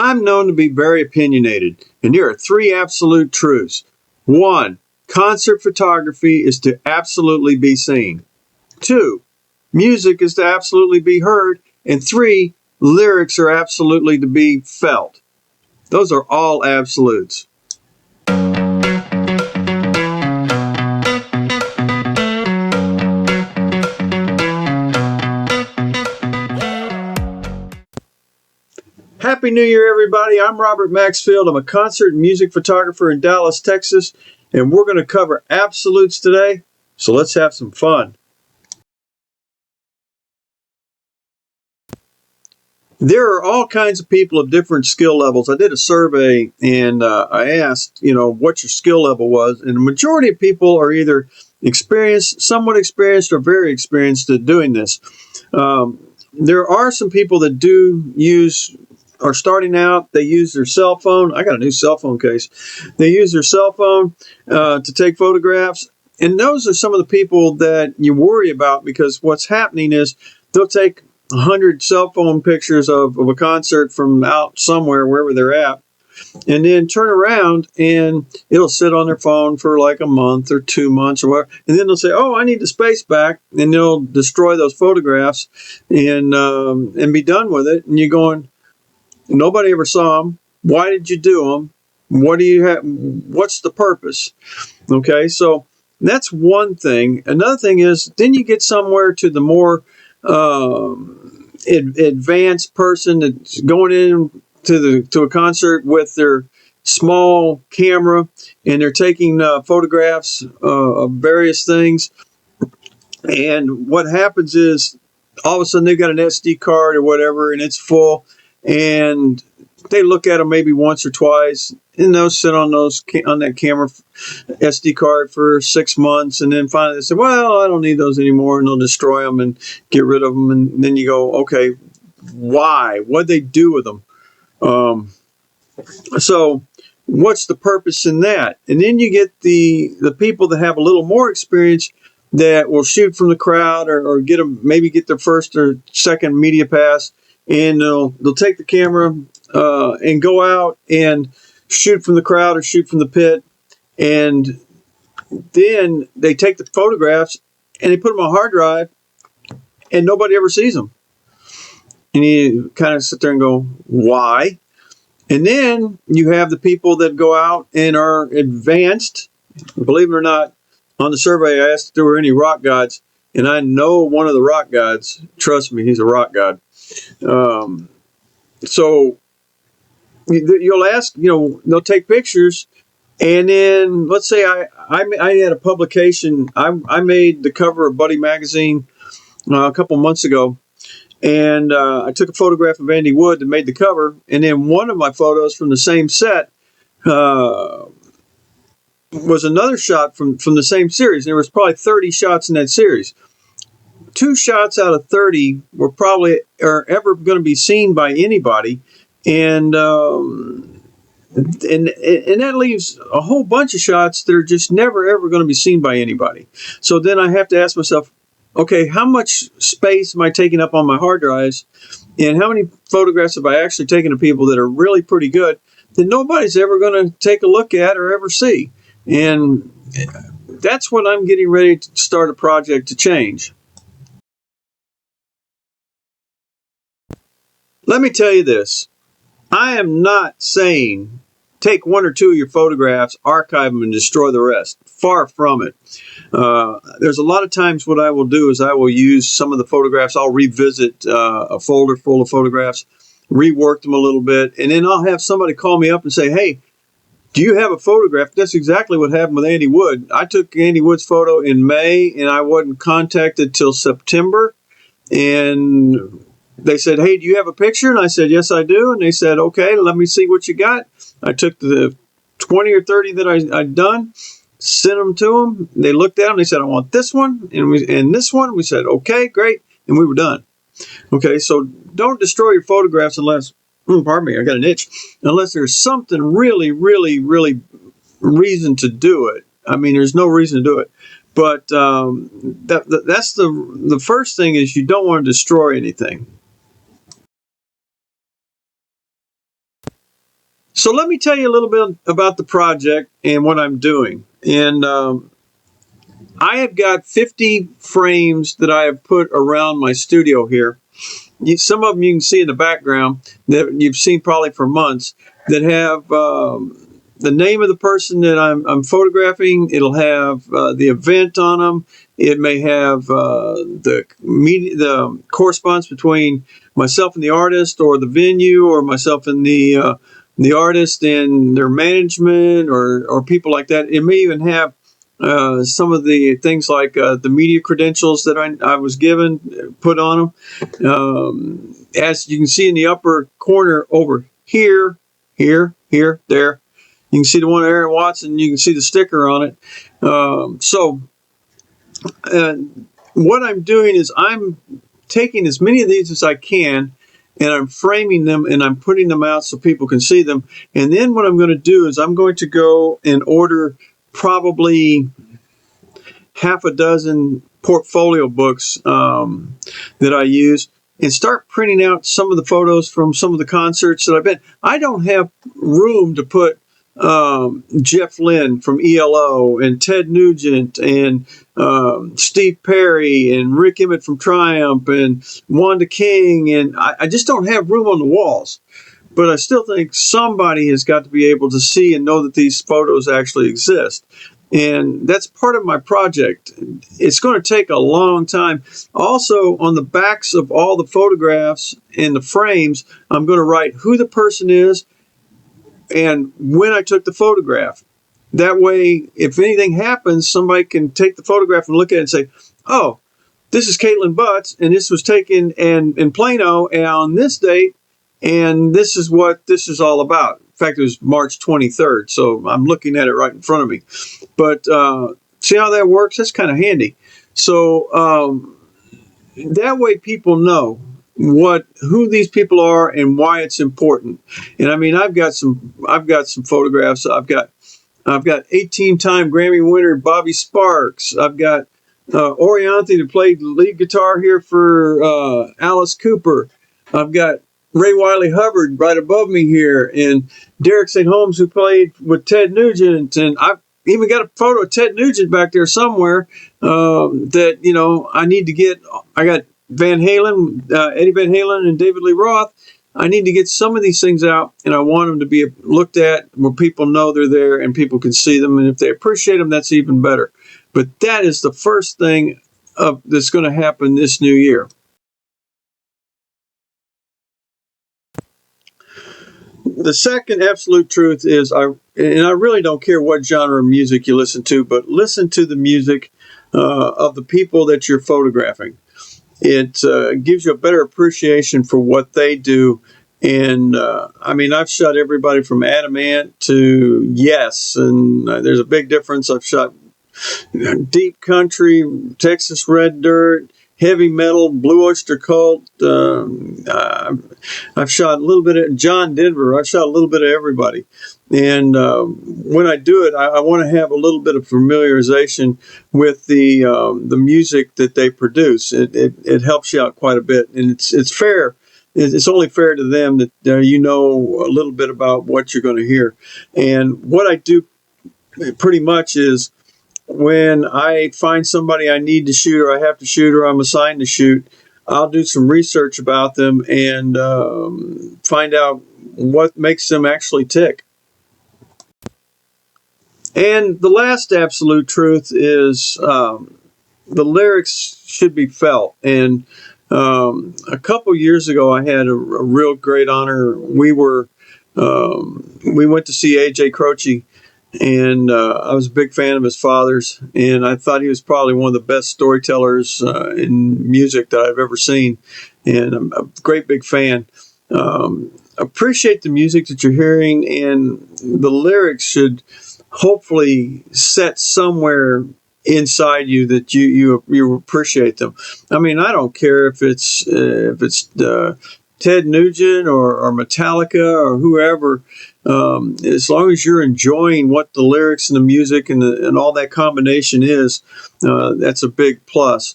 I'm known to be very opinionated, and here are three absolute truths. 1. Concert photography is to absolutely be seen. 2. Music is to absolutely be heard. And 3. Lyrics are absolutely to be felt. Those are all absolutes. Happy New Year, everybody. I'm Robert Maxfield. I'm a concert and music photographer in Dallas, Texas, and we're going to cover absolutes today, so let's have some fun. There are all kinds of people of different skill levels. I did a survey and I asked, what your skill level was, and the majority of people are either experienced, somewhat experienced, or very experienced at doing this. There are some people that are starting out. They use their cell phone. I got a new cell phone case. They use their cell phone to take photographs. And those are some of the people that you worry about, because what's happening is they'll take 100 cell phone pictures of a concert from out somewhere, wherever they're at, and then turn around and it'll sit on their phone for like a month or 2 months or whatever. And then they'll say, oh, I need the space back. And they'll destroy those photographs and be done with it. And you're going, nobody ever saw them. Why did you do them? What do you have? What's the purpose? Okay, so that's one thing. Another thing is, then you get somewhere to the more advanced person that's going in to a concert with their small camera, and they're taking photographs of various things. And what happens is, all of a sudden they've got an SD card or whatever, and it's full, and they look at them maybe once or twice, and they'll sit on that camera SD card for 6 months, and then finally they say, well, I don't need those anymore, and they'll destroy them and get rid of them. And then you go, okay, why? What'd they do with them? So what's the purpose in that? And then you get the people that have a little more experience that will shoot from the crowd, or maybe get their first or second media pass, and they'll take the camera and go out and shoot from the crowd or shoot from the pit, and then they take the photographs and they put them on a hard drive, and nobody ever sees them. And you kind of sit there and go, why? And then you have the people that go out and are advanced. Believe it or not, on the survey I asked if there were any rock gods, and I know one of the rock gods. Trust me, he's a rock god. So you'll ask, they'll take pictures, and then let's say I had a publication. I made the cover of Buddy magazine a couple months ago, and I took a photograph of Andy Wood that made the cover, and then one of my photos from the same set was another shot from the same series. There was probably 30 shots in that series. 2 shots out of 30 are ever going to be seen by anybody, and that leaves a whole bunch of shots that are just never ever going to be seen by anybody. So then I have to ask myself, okay, how much space am I taking up on my hard drives, and how many photographs have I actually taken of people that are really pretty good that nobody's ever going to take a look at or ever see? And that's when I'm getting ready to start a project to change. Let me tell you this. I am not saying take 1 or 2 of your photographs, archive them, and destroy the rest. Far from it. There's a lot of times what I will do is I will use some of the photographs. I'll revisit a folder full of photographs, rework them a little bit, and then I'll have somebody call me up and say, hey, do you have a photograph? That's exactly what happened with Andy Wood. I took Andy Wood's photo in May, and I wasn't contacted till September, and they said, hey, do you have a picture? And I said, yes, I do. And they said, okay, let me see what you got. I took the 20 or 30 that I'd done, sent them to them. They looked at them. They said, I want this one and this one. We said, okay, great. And we were done. Okay, so don't destroy your photographs unless, pardon me, I got an itch, unless there's something really, really, really reason to do it. I mean, there's no reason to do it. But that's the first thing is you don't want to destroy anything. So let me tell you a little bit about the project and what I'm doing. And I have got 50 frames that I have put around my studio here. Some of them you can see in the background that you've seen probably for months that have the name of the person that I'm photographing. It'll have the event on them. It may have the correspondence between myself and the artist, or the venue, or myself and the artist and their management, or people like that. It may even have some of the things like the media credentials that I was given put on them. As you can see in the upper corner over here, there, you can see the one Aaron Watson. You can see the sticker on it. So what I'm doing is I'm taking as many of these as I can, and I'm framing them and I'm putting them out so people can see them. And then what I'm going to do is I'm going to go and order probably half a dozen portfolio books that I use, and start printing out some of the photos from some of the concerts that I've been. I don't have room to put Jeff Lynne from ELO and Ted Nugent and Steve Perry and Rick Emmett from Triumph and Wanda King, and I just don't have room on the walls. But I still think somebody has got to be able to see and know that these photos actually exist. And that's part of my project. It's going to take a long time. Also, on the backs of all the photographs and the frames, I'm going to write who the person is and when I took the photograph. That way, if anything happens, somebody can take the photograph and look at it and say, oh, this is Caitlin Butts, and this was taken in Plano on this date, and this is what this is all about. In fact, it was March 23rd, so I'm looking at it right in front of me. But see how that works? That's kind of handy. So that way people know who these people are and why it's important. And I mean, I've got some photographs. I've got 18-time Grammy winner Bobby Sparks. I've got Orianthi, that played lead guitar here for Alice Cooper. I've got Ray Wiley Hubbard right above me here, and Derek St. Holmes, who played with Ted Nugent. And I've even got a photo of Ted Nugent back there somewhere that, I need to get. I got Van Halen, Eddie Van Halen and David Lee Roth. I need to get some of these things out, and I want them to be looked at where people know they're there and people can see them. And if they appreciate them, that's even better. But that is the first thing that's going to happen this new year. The second absolute truth is, I really don't care what genre of music you listen to, but listen to the music of the people that you're photographing. It gives you a better appreciation for what they do. And I've shot everybody from Adam Ant to Yes, and there's a big difference. I've shot deep country, Texas Red Dirt, heavy metal, Blue Oyster Cult. I've shot a little bit of John Denver. I've shot a little bit of everybody. And when I do it, I want to have a little bit of familiarization with the music that they produce. It helps you out quite a bit, and it's fair. It's only fair to them that you know a little bit about what you're going to hear. And what I do pretty much is, when I find somebody I need to shoot, or I have to shoot, or I'm assigned to shoot, I'll do some research about them and find out what makes them actually tick. And the last absolute truth is the lyrics should be felt. And a couple years ago, I had a real great honor. We went to see A.J. Croce, and I was a big fan of his father's, and I thought he was probably one of the best storytellers in music that I've ever seen, and I'm a great big fan. Appreciate the music that you're hearing, and the lyrics should hopefully set somewhere inside you that you appreciate them. I mean, I don't care if it's Ted Nugent or Metallica or whoever. As long as you're enjoying what the lyrics and the music and all that combination is, that's a big plus.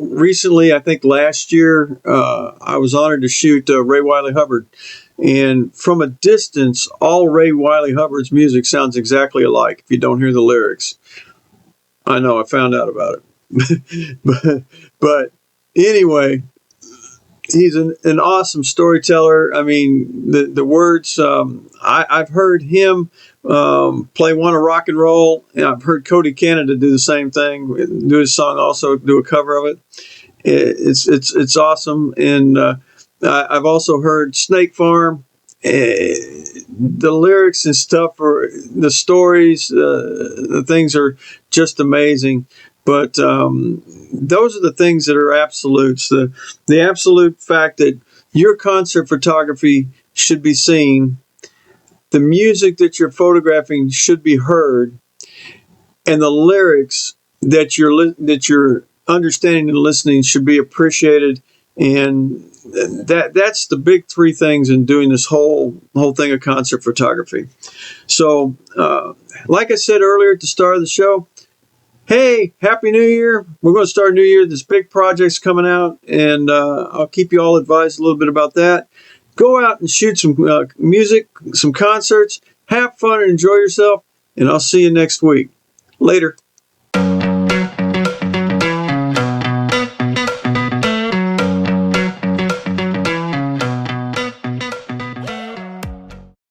recently, I think last year, I was honored to shoot Ray Wiley Hubbard. And from a distance, all Ray Wiley Hubbard's music sounds exactly alike if you don't hear the lyrics. I know, I found out about it. but anyway, he's an awesome storyteller. I mean, the words, I've heard him play one of rock and roll, and I've heard Cody Canada do the same thing, do his song, also do a cover of it. It's awesome. And I've also heard Snake Farm. The lyrics and stuff, or the stories, the things are just amazing. But those are the things that are absolutes. The absolute fact that your concert photography should be seen, the music that you're photographing should be heard, and the lyrics that you're understanding and listening should be appreciated. And that's the big three things in doing this whole thing of concert photography. So, like I said earlier at the start of the show, hey, Happy New Year. We're going to start a new year. This big project's coming out, and I'll keep you all advised a little bit about that. Go out and shoot some music, some concerts, have fun and enjoy yourself, and I'll see you next week. Later.